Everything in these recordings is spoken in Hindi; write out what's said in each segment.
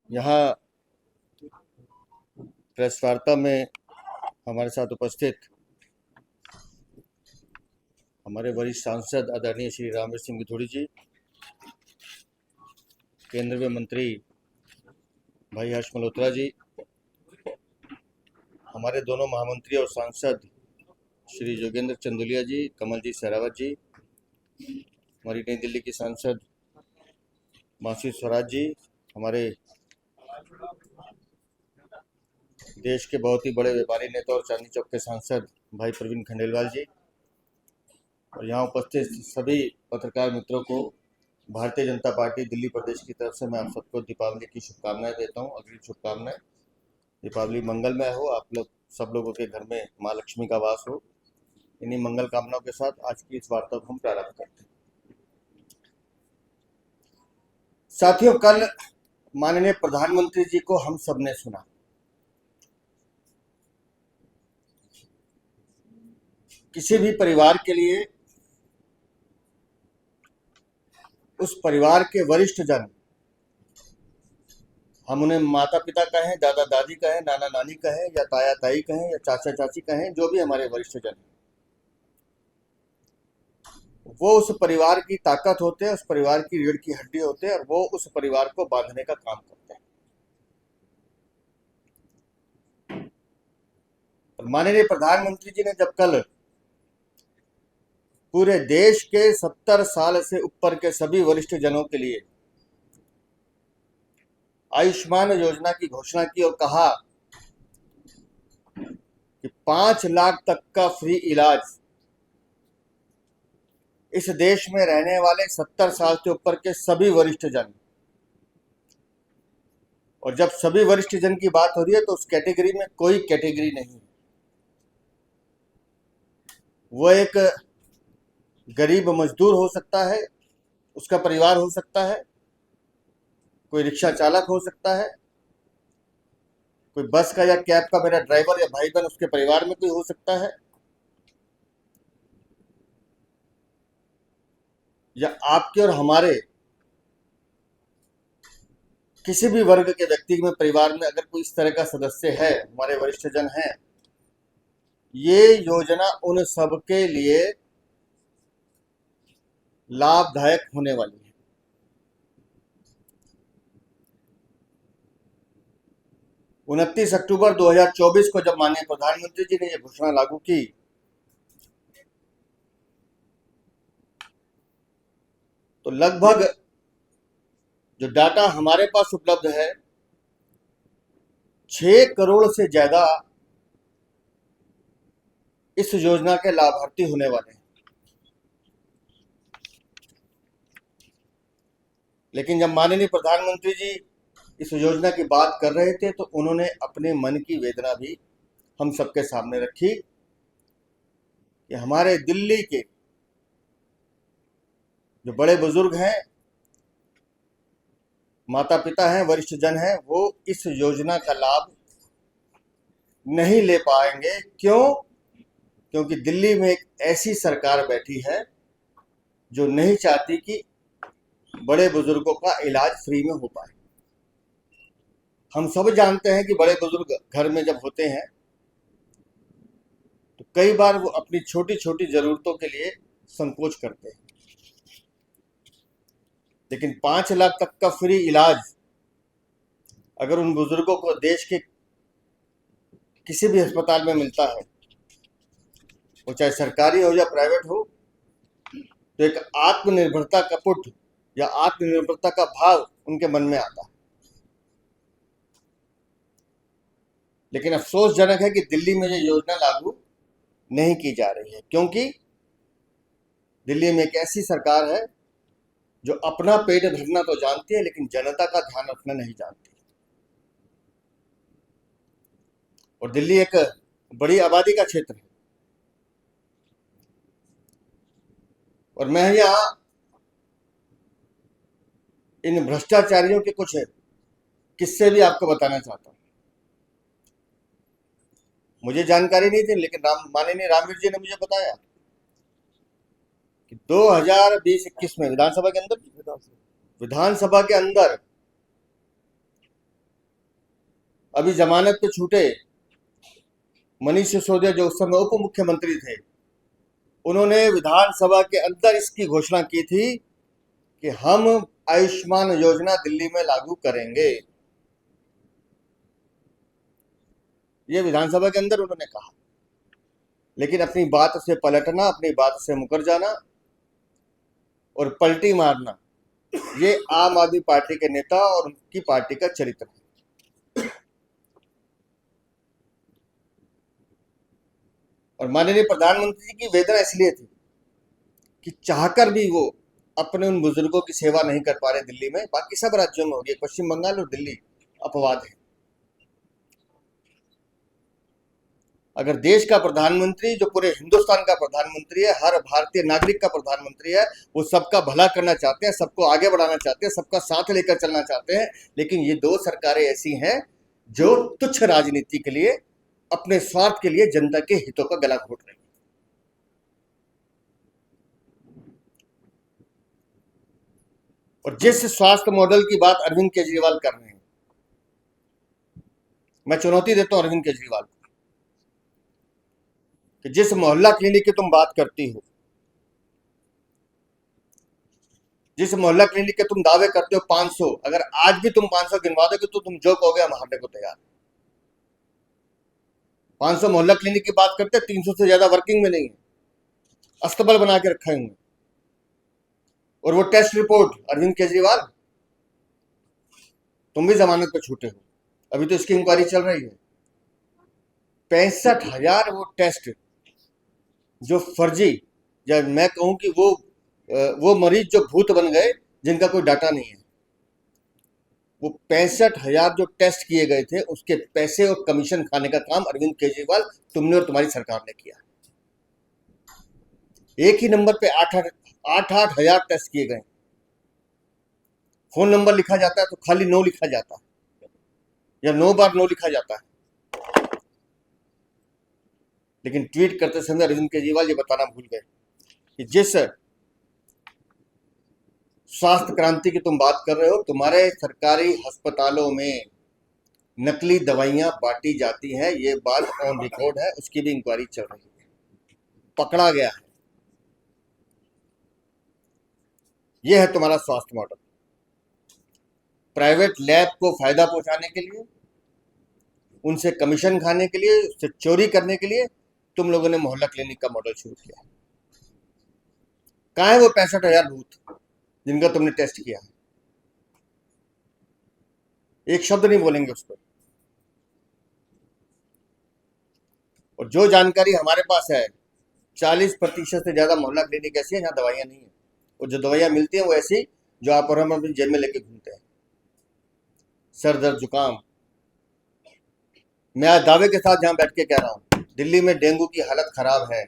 यहाँ प्रेस वार्ता में हमारे साथ उपस्थित हमारे वरिष्ठ सांसद आदरणीय श्री रामवीर सिंह गिधोड़ी जी, केंद्रीय मंत्री भाई हर्ष मल्होत्रा जी, हमारे दोनों महामंत्री और सांसद श्री जोगेंद्र चंदोलिया जी, कमल जी सहरावत जी, हमारी नई दिल्ली की सांसद मासी स्वराज जी, हमारे देश के बहुत ही बड़े व्यापारी नेता और चांदनी चौक के सांसद भाई प्रवीण खंडेलवाल जी, और यहाँ उपस्थित सभी पत्रकार मित्रों को भारतीय जनता पार्टी दिल्ली प्रदेश की तरफ से मैं आप सबको दीपावली की शुभकामनाएं देता हूँ। अग्रिम शुभकामनाएं। दीपावली मंगलमय हो, आप लोग सब लोगों के घर में माँ लक्ष्मी का वास हो। इन्हीं मंगल कामनाओं के साथ आज की इस वार्ता को हम प्रारंभ करते हैं। साथियों, कल माननीय प्रधानमंत्री जी को हम सबने सुना। किसी भी परिवार के लिए उस परिवार के वरिष्ठ जन, हम उन्हें माता पिता कहें, दादा दादी कहें, नाना नानी कहें, या ताया ताई कहें, या चाचा चाची कहें, जो भी हमारे वरिष्ठ जन हैं, वो उस परिवार की ताकत होते हैं, उस परिवार की रीढ़ की हड्डी होते हैं, और वो उस परिवार को बांधने का काम करते हैं। माननीय प्रधानमंत्री जी ने जब कल पूरे देश के 70 साल से ऊपर के सभी वरिष्ठ जनों के लिए आयुष्मान योजना की घोषणा की और कहा कि 5 लाख तक का फ्री इलाज इस देश में रहने वाले 70 साल से ऊपर के सभी वरिष्ठ जन, और जब सभी वरिष्ठ जन की बात हो रही है तो उस कैटेगरी में कोई कैटेगरी नहीं है। वो एक गरीब मजदूर हो सकता है, उसका परिवार हो सकता है, कोई रिक्शा चालक हो सकता है, कोई बस का या कैब का मेरा ड्राइवर या भाई बहन उसके परिवार में कोई हो सकता है, या आपके और हमारे किसी भी वर्ग के व्यक्ति में परिवार में अगर कोई इस तरह का सदस्य है, हमारे वरिष्ठ जन हैं, ये योजना उन सबके लिए लाभदायक होने वाली है। 29 अक्टूबर 2024 को जब माननीय प्रधानमंत्री जी ने यह घोषणा लागू की, तो लगभग जो डाटा हमारे पास उपलब्ध है, 6 करोड़ से ज्यादा इस योजना के लाभार्थी होने वाले हैं। लेकिन जब माननीय प्रधानमंत्री जी इस योजना की बात कर रहे थे तो उन्होंने अपने मन की वेदना भी हम सबके सामने रखी कि हमारे दिल्ली के जो बड़े बुजुर्ग हैं, माता पिता हैं, वरिष्ठ जन हैं, वो इस योजना का लाभ नहीं ले पाएंगे। क्यों? क्योंकि दिल्ली में एक ऐसी सरकार बैठी है जो नहीं चाहती कि बड़े बुजुर्गों का इलाज फ्री में हो पाए। हम सब जानते हैं कि बड़े बुजुर्ग घर में जब होते हैं तो कई बार वो अपनी छोटी छोटी जरूरतों के लिए संकोच करते हैं, लेकिन 5 लाख तक का फ्री इलाज अगर उन बुजुर्गों को देश के किसी भी अस्पताल में मिलता है, वो चाहे सरकारी हो या प्राइवेट हो, तो एक आत्मनिर्भरता का पुट या आत्मनिर्भरता का भाव उनके मन में आता है। लेकिन अफसोसजनक है कि दिल्ली में ये योजना लागू नहीं की जा रही है, क्योंकि दिल्ली में एक ऐसी सरकार है जो अपना पेट भरना तो जानती है लेकिन जनता का ध्यान रखना नहीं जानती। और दिल्ली एक बड़ी आबादी का क्षेत्र है, और मैं यहाँ इन भ्रष्टाचारियों के कुछ किस्से भी आपको बताना चाहता हूँ। मुझे जानकारी नहीं थी, लेकिन माननीय रामवीर जी ने मुझे बताया कि 2020-21 में विधानसभा के अंदर अभी जमानत पे छूटे मनीष सिसोदिया जो उस समय उप मुख्यमंत्री थे, उन्होंने विधानसभा के अंदर इसकी घोषणा की थी कि हम आयुष्मान योजना दिल्ली में लागू करेंगे। ये विधानसभा के अंदर उन्होंने कहा, लेकिन अपनी बात से पलटना, अपनी बात से मुकर जाना और पलटी मारना, ये आम आदमी पार्टी के नेता और उनकी पार्टी का चरित्र है। और माननीय प्रधानमंत्री जी की वेदना इसलिए थी कि चाहकर भी वो अपने उन बुजुर्गों की सेवा नहीं कर पा रहे दिल्ली में। बाकी सब राज्यों में होगी, पश्चिम बंगाल और दिल्ली अपवाद है। अगर देश का प्रधानमंत्री, जो पूरे हिंदुस्तान का प्रधानमंत्री है, हर भारतीय नागरिक का प्रधानमंत्री है, वो सबका भला करना चाहते हैं, सबको आगे बढ़ाना चाहते हैं, सबका साथ लेकर चलना चाहते हैं, लेकिन ये दो सरकारें ऐसी हैं जो तुच्छ राजनीति के लिए, अपने स्वार्थ के लिए जनता के हितों का गला घोट रही है। और जिस स्वास्थ्य मॉडल की बात अरविंद केजरीवाल कर रहे हैं, मैं चुनौती देता हूं अरविंद केजरीवाल को कि जिस मोहल्ला क्लिनिक की तुम बात करती हो, जिस मोहल्ला क्लिनिक के तुम दावे करते हो 500, अगर आज भी तुम 500 गिनवा दोगे तो तुम जो कहोगे हम हारने को तैयार। 500 मोहल्ला क्लिनिक की बात करते हैं, 300 से ज्यादा वर्किंग में नहीं है, अस्तबल बना के रखे हुए। और वो टेस्ट रिपोर्ट, अरविंद केजरीवाल तुम भी जमानत पे छूटे हो, अभी तो इसकी इंक्वायरी चल रही है। 65,000 वो टेस्ट जो फर्जी, या मैं कहूं कि वो मरीज जो भूत बन गए, जिनका कोई डाटा नहीं है, वो 65,000 जो टेस्ट किए गए थे, उसके पैसे और कमीशन खाने का काम अरविंद केजरीवाल, तुमने और तुम्हारी सरकार ने किया। एक ही नंबर पे 8,000 टेस्ट किए गए। फोन नंबर लिखा जाता है तो खाली 9 लिखा जाता है, या 9 बार 9 लिखा जाता है। लेकिन ट्वीट करते समय अरविंद केजरीवाल ये बताना भूल गए कि जिस स्वास्थ्य क्रांति की तुम बात कर रहे हो, तुम्हारे सरकारी अस्पतालों में नकली दवाइयां बांटी जाती हैं, ये बात ऑन रिकॉर्ड है, उसकी भी इंक्वायरी चल रही है, पकड़ा गया है। ये है तुम्हारा स्वास्थ्य मॉडल। प्राइवेट लैब को फायदा पहुंचाने के लिए, उनसे कमीशन खाने के लिए, उससे चोरी करने के लिए तुम लोगों ने मोहल्ला क्लिनिक का मॉडल शुरू किया। कहां है वो 65,000 भूत जिनका तुमने टेस्ट किया? एक शब्द नहीं बोलेंगे उस पर। और जो जानकारी हमारे पास है, 40% से ज्यादा मोहल्ला क्लिनिक ऐसी है जहां दवाइयां नहीं है, और जो दवाइयां मिलती हैं वो ऐसी जो आप और हम अपनी जेब में लेके घूमते हैं। सर दर्द, जुकाम, मैं आज दावे के साथ जहां बैठ के कह रहा हूं, दिल्ली में डेंगू की हालत खराब है।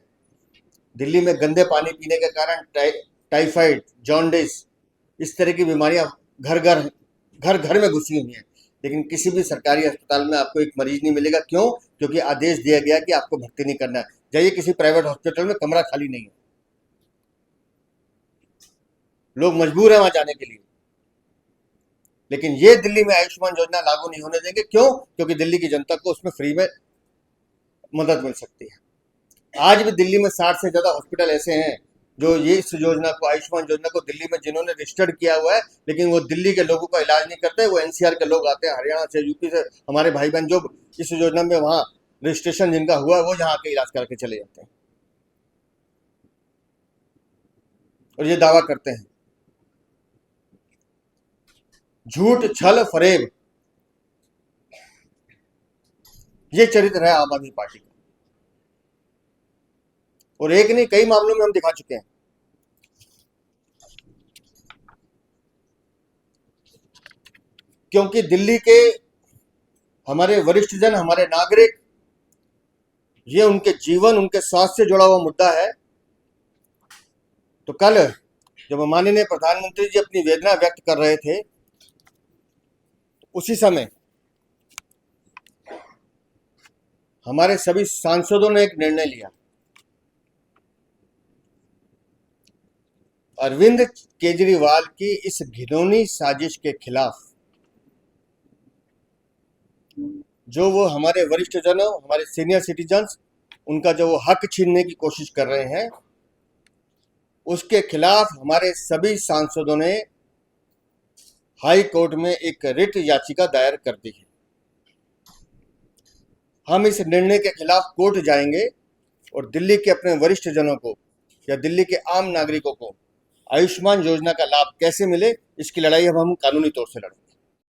दिल्ली में गंदे पानी पीने के कारण टाइफाइड, जॉन्डिस, इस तरह की बीमारियां घर घर में घुसी हुई हैं, लेकिन किसी भी सरकारी अस्पताल में आपको एक मरीज नहीं मिलेगा। क्यों? क्योंकि आदेश दिया गया कि आपको भर्ती नहीं करना है। जाइए किसी प्राइवेट हॉस्पिटल में, कमरा खाली नहीं है, लोग मजबूर है वहां जाने के लिए। लेकिन ये दिल्ली में आयुष्मान योजना लागू नहीं होने देंगे। क्यों? क्योंकि दिल्ली की जनता को उसमें फ्री में मदद मिल सकती है। आज भी दिल्ली में 60 से ज्यादा हॉस्पिटल ऐसे हैं जो ये इस योजना को, आयुष्मान योजना को दिल्ली में जिन्होंने रजिस्टर्ड किया हुआ है, लेकिन वो दिल्ली के लोगों का इलाज नहीं करते। वो एनसीआर के लोग आते हैं, हरियाणा से, यूपी से, हमारे भाई बहन जो इस योजना में वहां रजिस्ट्रेशन जिनका हुआ है, वो यहाँ आके इलाज करके चले जाते हैं और ये दावा करते हैं। झूठ, छल, फरेब, ये चरित्र है आम आदमी पार्टी का। और एक नहीं, कई मामलों में हम दिखा चुके हैं। क्योंकि दिल्ली के हमारे वरिष्ठ जन, हमारे नागरिक, ये उनके जीवन, उनके स्वास्थ्य से जुड़ा हुआ मुद्दा है। तो कल जब माननीय प्रधानमंत्री जी अपनी वेदना व्यक्त कर रहे थे, उसी समय हमारे सभी सांसदों ने एक निर्णय लिया। अरविंद केजरीवाल की इस घिनौनी साजिश के खिलाफ जो वो हमारे वरिष्ठ जनों, हमारे सीनियर सिटीजन्स, उनका जो वो हक छीनने की कोशिश कर रहे हैं, उसके खिलाफ हमारे सभी सांसदों ने हाई कोर्ट में एक रिट याचिका दायर कर दी है। हम इस निर्णय के खिलाफ कोर्ट जाएंगे और दिल्ली के अपने वरिष्ठ जनों को या दिल्ली के आम नागरिकों को आयुष्मान योजना का लाभ कैसे मिले, इसकी लड़ाई अब हम कानूनी तौर से लड़ेंगे।